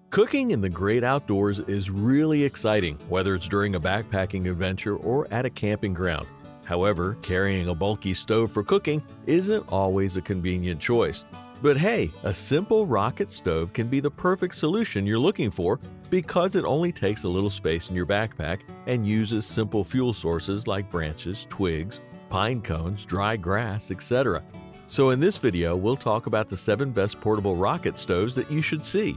Cooking in the great outdoors is really exciting, whether it's during a backpacking adventure or at a camping ground. However, carrying a bulky stove for cooking isn't always a convenient choice. But hey, a simple rocket stove can be the perfect solution you're looking for because it only takes a little space in your backpack and uses simple fuel sources like branches, twigs, pine cones, dry grass, etc. So in this video, we'll talk about the 7 best portable rocket stoves that you should see.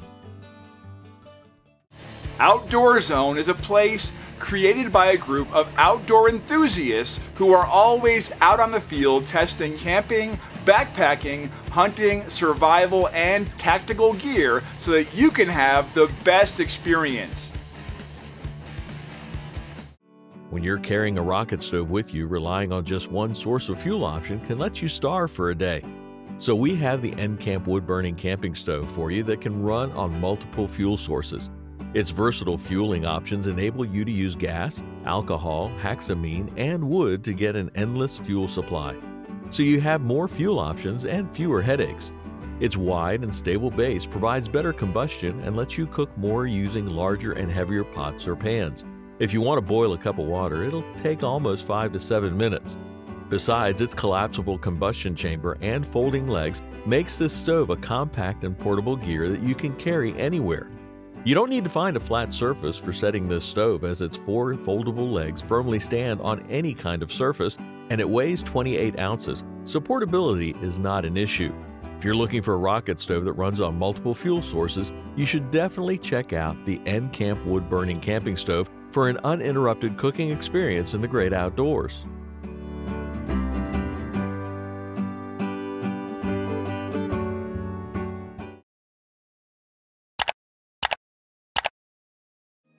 Outdoor Zone is a place created by a group of outdoor enthusiasts who are always out on the field testing camping, backpacking, hunting, survival, and tactical gear so that you can have the best experience. When you're carrying a rocket stove with you, relying on just one source of fuel option can let you starve for a day. So we have the Encamp wood-burning camping stove for you that can run on multiple fuel sources. Its versatile fueling options enable you to use gas, alcohol, hexamine, and wood to get an endless fuel supply. So you have more fuel options and fewer headaches. Its wide and stable base provides better combustion and lets you cook more using larger and heavier pots or pans. If you want to boil a cup of water, it'll take almost 5 to 7 minutes. Besides, its collapsible combustion chamber and folding legs makes this stove a compact and portable gear that you can carry anywhere. You don't need to find a flat surface for setting this stove, as its 4 foldable legs firmly stand on any kind of surface, and it weighs 28 ounces, so portability is not an issue. If you're looking for a rocket stove that runs on multiple fuel sources, you should definitely check out the Encamp wood-burning camping stove for an uninterrupted cooking experience in the great outdoors.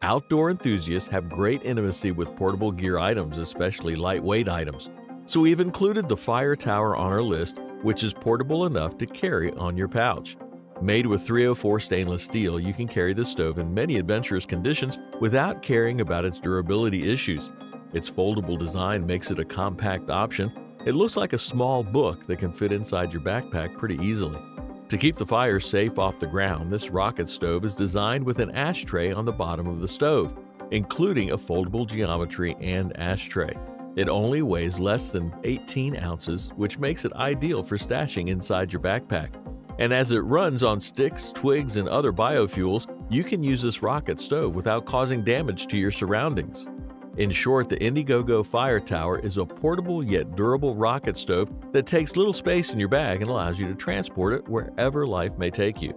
Outdoor enthusiasts have great intimacy with portable gear items, especially lightweight items. So we've included the Fire Tower on our list, which is portable enough to carry on your pouch. Made with 304 stainless steel, you can carry the stove in many adventurous conditions without caring about its durability issues. Its foldable design makes it a compact option. It looks like a small book that can fit inside your backpack pretty easily. To keep the fire safe off the ground, this rocket stove is designed with an ashtray on the bottom of the stove, including a foldable geometry and ashtray. It only weighs less than 18 ounces, which makes it ideal for stashing inside your backpack. And as it runs on sticks, twigs, and other biofuels, you can use this rocket stove without causing damage to your surroundings. In short, the Indiegogo Fire Tower is a portable yet durable rocket stove that takes little space in your bag and allows you to transport it wherever life may take you.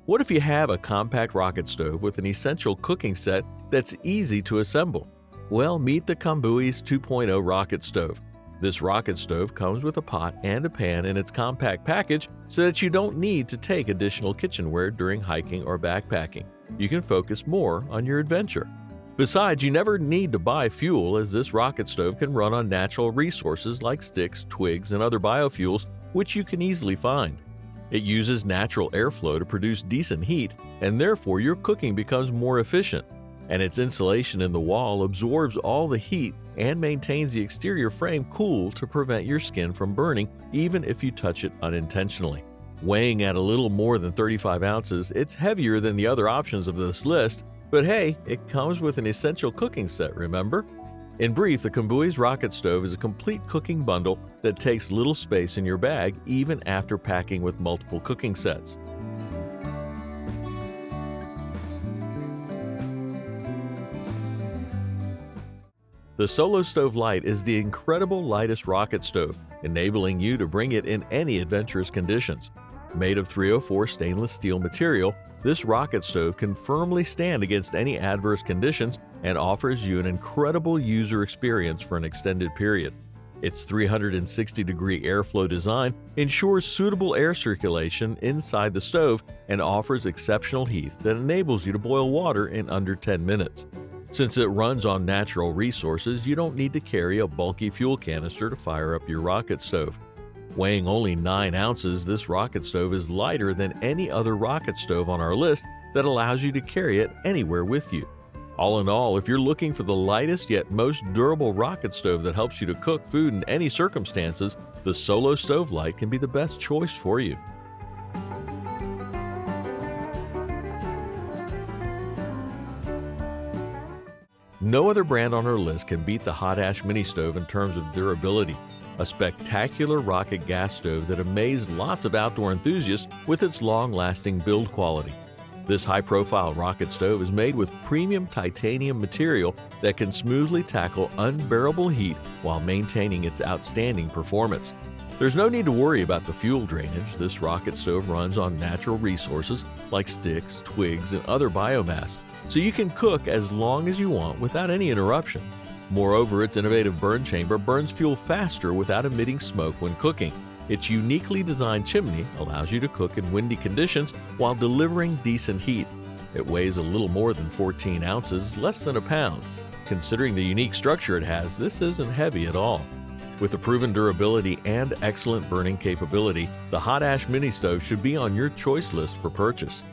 What if you have a compact rocket stove with an essential cooking set that's easy to assemble? Well, meet the Kombui's 2.0 rocket stove. This rocket stove comes with a pot and a pan in its compact package so that you don't need to take additional kitchenware during hiking or backpacking. You can focus more on your adventure. Besides, you never need to buy fuel, as this rocket stove can run on natural resources like sticks, twigs, and other biofuels, which you can easily find. It uses natural airflow to produce decent heat, and therefore your cooking becomes more efficient. And its insulation in the wall absorbs all the heat and maintains the exterior frame cool to prevent your skin from burning even if you touch it unintentionally. Weighing at a little more than 35 ounces, it's heavier than the other options of this list, but hey, it comes with an essential cooking set, remember? In brief, the Kombui's rocket stove is a complete cooking bundle that takes little space in your bag even after packing with multiple cooking sets. The Solo Stove Lite is the incredible lightest rocket stove, enabling you to bring it in any adventurous conditions. Made of 304 stainless steel material, this rocket stove can firmly stand against any adverse conditions and offers you an incredible user experience for an extended period. Its 360-degree airflow design ensures suitable air circulation inside the stove and offers exceptional heat that enables you to boil water in under 10 minutes. Since it runs on natural resources, you don't need to carry a bulky fuel canister to fire up your rocket stove. Weighing only 9 ounces, this rocket stove is lighter than any other rocket stove on our list that allows you to carry it anywhere with you. All in all, if you're looking for the lightest yet most durable rocket stove that helps you to cook food in any circumstances, the Solo Stove Lite can be the best choice for you. No other brand on our list can beat the Hot Ash Mini Stove in terms of durability, a spectacular rocket gas stove that amazed lots of outdoor enthusiasts with its long-lasting build quality. This high-profile rocket stove is made with premium titanium material that can smoothly tackle unbearable heat while maintaining its outstanding performance. There's no need to worry about the fuel drainage. This rocket stove runs on natural resources like sticks, twigs, and other biomass, so you can cook as long as you want without any interruption. Moreover, its innovative burn chamber burns fuel faster without emitting smoke when cooking. Its uniquely designed chimney allows you to cook in windy conditions while delivering decent heat. It weighs a little more than 14 ounces, less than a pound. Considering the unique structure it has, this isn't heavy at all. With the proven durability and excellent burning capability, the Hot Ash Mini Stove should be on your choice list for purchase.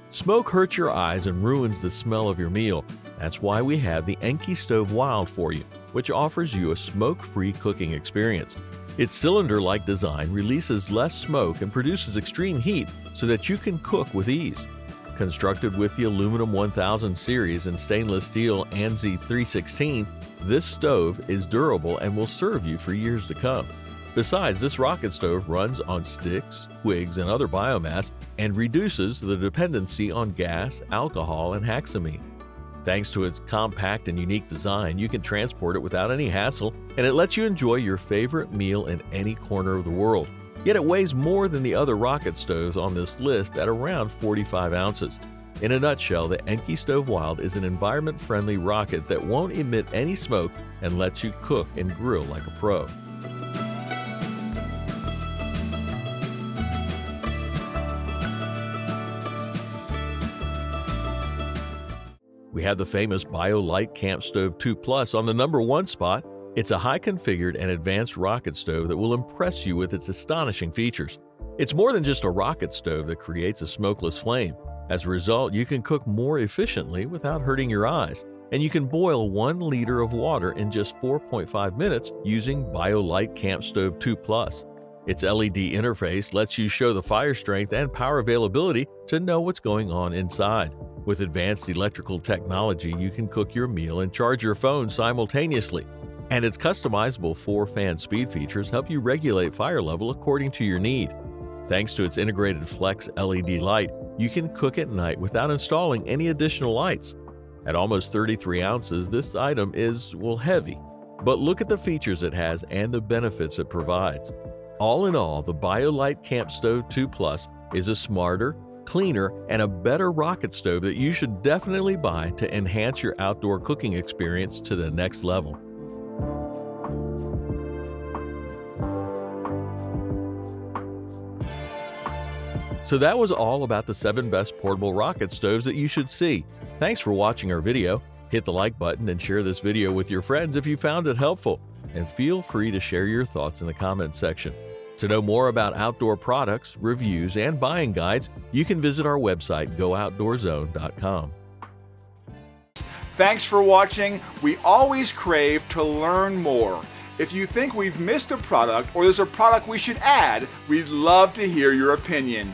Smoke hurts your eyes and ruins the smell of your meal. That's why we have the Enkey Stove Wild for you, which offers you a smoke-free cooking experience. Its cylinder-like design releases less smoke and produces extreme heat so that you can cook with ease. Constructed with the aluminum 1000 series and stainless steel ANSI 316, this stove is durable and will serve you for years to come. Besides, this rocket stove runs on sticks, twigs, and other biomass and reduces the dependency on gas, alcohol, and hexamine. Thanks to its compact and unique design, you can transport it without any hassle, and it lets you enjoy your favorite meal in any corner of the world. Yet it weighs more than the other rocket stoves on this list at around 45 ounces. In a nutshell, the Enkey Stove Wild is an environment-friendly rocket that won't emit any smoke and lets you cook and grill like a pro. We have the famous BioLite Camp Stove 2 Plus on the #1 spot. It's a high-configured and advanced rocket stove that will impress you with its astonishing features. It's more than just a rocket stove that creates a smokeless flame. As a result, you can cook more efficiently without hurting your eyes, and you can boil 1 liter of water in just 4.5 minutes using BioLite Camp Stove 2 Plus. Its LED interface lets you show the fire strength and power availability to know what's going on inside. With advanced electrical technology, you can cook your meal and charge your phone simultaneously. And its customizable 4-fan speed features help you regulate fire level according to your need. Thanks to its integrated Flex LED light, you can cook at night without installing any additional lights. At almost 33 ounces, this item is, well, heavy. But look at the features it has and the benefits it provides. All in all, the BioLite Camp Stove 2 Plus is a smarter, cleaner, and a better rocket stove that you should definitely buy to enhance your outdoor cooking experience to the next level. So that was all about the 7 best portable rocket stoves that you should see. Thanks for watching our video. Hit the like button and share this video with your friends if you found it helpful. And feel free to share your thoughts in the comments section. To know more about outdoor products, reviews, and buying guides, you can visit our website, GoOutdoorZone.com. Thanks for watching. We always crave to learn more. If you think we've missed a product or there's a product we should add, we'd love to hear your opinion.